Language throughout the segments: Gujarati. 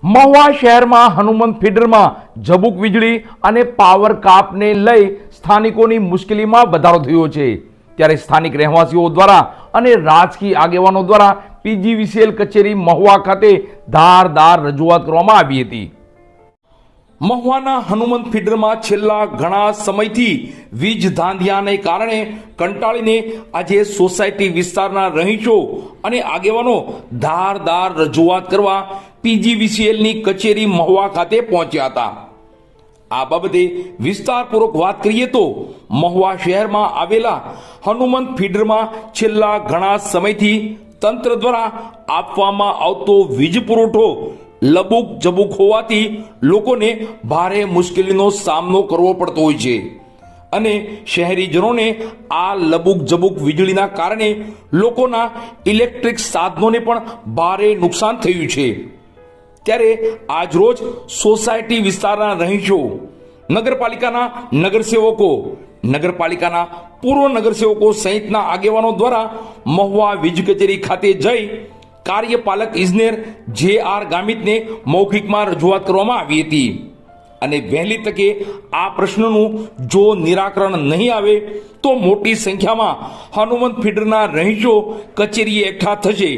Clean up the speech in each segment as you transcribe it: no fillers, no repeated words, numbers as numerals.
મહુવા શહેરમાં હનુમંત ફીડરમાં ઝબૂક વીજળી અને પાવર કાપને લઈ સ્થાનિકોની મુશ્કેલીમાં વધારો થયો છે। ત્યારે સ્થાનિક રહેવાસીઓ દ્વારા અને રાજકીય આગેવાનો દ્વારા પીજીવીસીએલ કચેરી મહુવા ખાતે ધારદાર રજૂઆત કરવામાં આવી હતી। મહુવાના હનુમંત ફીડરમાં છેલ્લા ઘણા સમયથી વીજ ધાંધિયાને કારણે કંટાળીને આજે સોસાયટી વિસ્તારના રહીશો અને આગેવાનો ધારદાર રજૂઆત કરવા પીજીવીસીએલની કચેરી મહુવા ખાતે પહોંચ્યા હતા। આ બાબતે વિસ્તારપૂર્વક વાત કરીએ તો મહુવા શહેરમાં આવેલા હનુમંત ફીડરમાં છેલ્લા ઘણા સમયથી તંત્ર દ્વારા આપવામાં આવતો વીજ પુરવઠો લબુક જબુક હોવાથી લોકોને ભારે મુશ્કેલીનો સામનો કરવો પડતો હોય છે અને શહેરીજનોને આ લબુક જબુક વીજળીના કારણે લોકોના ઇલેક્ટ્રિક સાધનોને પણ ભારે નુકસાન થયું છે। ત્યારે આજરોજ સોસાયટી વિસ્તારના રહીશો, નગરપાલિકાના નગરસેવકો, નગરપાલિકાના પૂર્વ નગરસેવકો સહિતના આગેવાનો દ્વારા મહુવા વીજ કચેરી ખાતે જઈ કાર્યપાલક ઇજનેર જે.આર. ગામિતને મૌખિકમાં રજૂઆત કરવામાં આવી હતી અને વહેલી તકે આ પ્રશ્નનું જો નિરાકરણ નહીં આવે તો મોટી સંખ્યામાં હનુમંત ફીડરના રહીશો કચેરીએ એકઠા થશે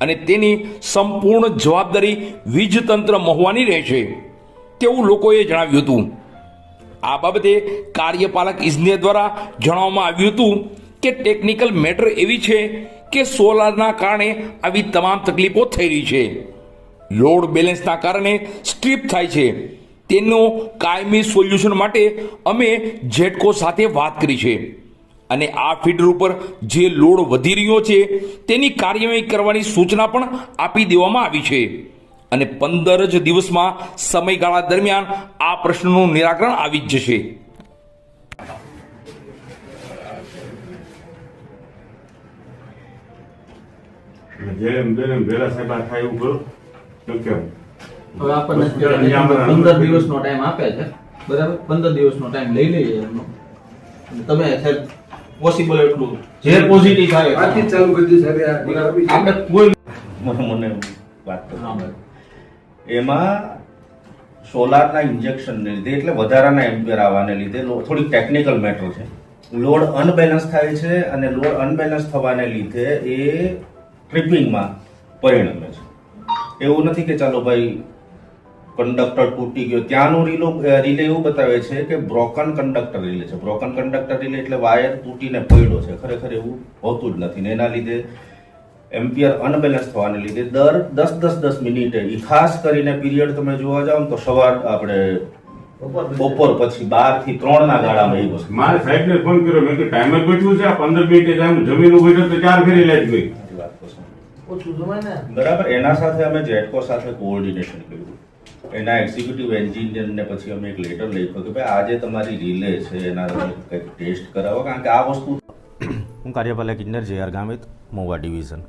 અને તેની સંપૂર્ણ જવાબદારી વીજ તંત્ર મહુવાની રહેશે તેવું લોકોએ જણાવ્યું હતું। આ બાબતે કાર્યપાલક ઇજનેર દ્વારા જણાવવામાં આવ્યું હતું કે ટેકનિકલ મેટર એવી છે કે સોલારના કારણે આવી તમામ તકલીફો થઈ રહી છે। લોડ બેલેન્સના કારણે સ્ટ્રીપ થાય છે। તેનો કાયમી સોલ્યુશન માટે અમે જેટકો સાથે વાત કરી છે અને આ ફીડર ઉપર જે લોડ વધી રહ્યો છે તેની કાર્યવાહી કરવાની સૂચના પણ આપી દેવામાં આવી છે અને 15 જ દિવસમાં સમયગાળા દરમિયાન આ પ્રશ્નનું નિરાકરણ આવી જ જશે। હવે આપણને 15 દિવસનો ટાઈમ આપે છે, બરાબર? 15 દિવસનો ટાઈમ લઈ લઈએ એમનો, તમે સાહેબ પોસિબલ એટલું જે પોઝિટિવ થાય આથી ચાલુ કરી દીધું સાહેબ। આપણે કોઈ મને વાત કરો એમાં સોલારના ઇન્જેક્શનને લીધે એટલે વધારાના એમ્પિયર આવવાને લીધે થોડીક ટેકનિકલ મેટર છે। લોડ અનબેલેન્સ થાય છે અને લોડ અનબેલેન્સ થવાને લીધે એ ટ્રિપિંગમાં પરિણમે છે। એવું નથી કે ચાલો ભાઈ કંડક્ટર તૂટી ગયો, ત્યાંનું રિલે એવું બતાવે છે કે બ્રોકન કંડક્ટર રિલે છે। બ્રોકન કંડક્ટર રિલે એટલે વાયર તૂટીને પડ્યો છે, ખરેખર એવું હોતું જ નથી ને એના લીધે એમ્પિયર અનબેલેન્સ થવાને લીધે દર 10 મિનિટે ખાસ કરીને પીરિયડ તમે જોવા જાવ તો સવાર આપણે બપોર પછી 12 થી 3 ના ગાળામાં એ વસ્તુ મારે સાહેબને ફોન કર્યો, મેં કે ટાઈમર બેઠું છે, આ 15 મિનિટે જાય હું જમીન બેઠો તો 4 ફેરી લાઈટ ગઈ। બરાબર, એના સાથે અમે જેટકો સાથે કોઓર્ડિનેશન કર્યું, એના એક્ઝિક્યુટિવ એન્જિનિયરને પછી અમે એક લેટર લખ્યો કે ભાઈ આજે તમારી રિલે છે એના કંઈક ટેસ્ટ કરાવો, કારણ કે આ વસ્તુ હું કાર્યપાલક ઇજનેર જે.આર. ગામિત, મહુવા ડિવિઝન,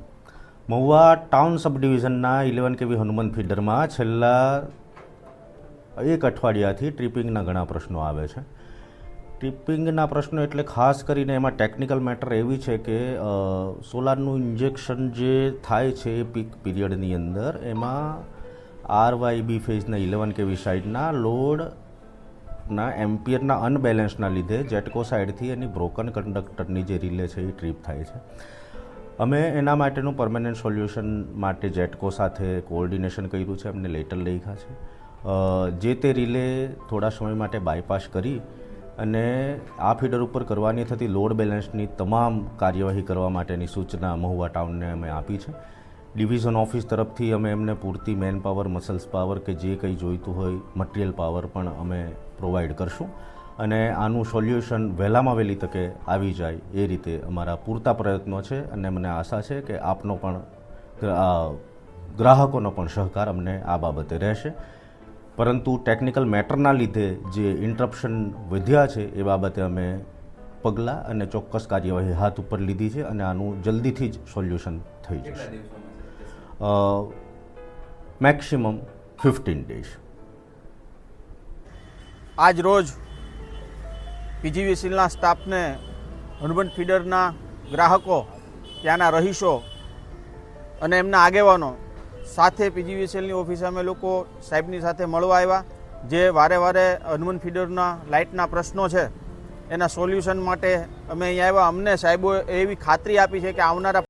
મહુવા ટાઉન સબ ડિવિઝનના 11 kV હનુમંત ફીડરમાં છેલ્લા એક અઠવાડિયાથી ટ્રિપિંગના ઘણા પ્રશ્નો આવે છે। ટ્રિપિંગના પ્રશ્નો એટલે ખાસ કરીને એમાં ટેકનિકલ મેટર એવી છે કે સોલારનું ઇન્જેક્શન જે થાય છે એ પીક પીરિયડની અંદર એમાં RYB ફેઝના 11 kV સાઇડના લોડના એમ્પિયરના અનબેલેન્સના લીધે જેટકો સાઇડથી એની બ્રોકન કંડક્ટરની જે રિલે છે એ ટ્રીપ થાય છે। અમે એના માટેનું પરમેનન્ટ સોલ્યુશન માટે જેટકો સાથે કોઓર્ડિનેશન કર્યું છે, એમને લેટર લખ્યા છે। જે તે રિલે થોડા સમય માટે બાયપાસ કરી અને આ ફીડર ઉપર કરવાની થતી લોડ બેલેન્સની તમામ કાર્યવાહી કરવા માટેની સૂચના મહુવા ટાઉનને અમે આપી છે। ડિવિઝન ઓફિસ તરફથી અમે એમને પૂરતી મેન પાવર, મસલ્સ પાવર કે જે કંઈ જોઈતું હોય મટીરિયલ પાવર પણ અમે પ્રોવાઈડ કરશું અને આનું સોલ્યુશન વહેલામાં વહેલી તકે આવી જાય એ રીતે અમારા પૂરતા પ્રયત્નો છે અને મને આશા છે કે આપનો પણ ગ્રાહકોનો પણ સહકાર અમને આ બાબતે રહેશે। પરંતુ ટેકનિકલ મેટરના લીધે જે ઇન્ટરપ્શન વધ્યા છે એ બાબતે અમે પગલાં અને ચોક્કસ કાર્યવાહી હાથ ઉપર લીધી છે અને આનું જલ્દીથી જ સોલ્યુશન થઈ જશે। Maximum 15 days। આજ રોજ પીજીવીસીએલના સ્ટાફને હનુમંત ફીડરના ગ્રાહકો, ત્યાંના રહીશો અને એમના આગેવાનો સાથે પીજીવીસીએલની ઓફિસે અમે લોકો સાહેબની સાથે મળવા આવ્યા, જે વારે વારે હનુમાન ફીડરના લાઇટના પ્રશ્નો છે એના સોલ્યુશન માટે અમે અહીંયા આવ્યા. અમને સાહેબોએ એવી ખાતરી આપી છે કે આવનારા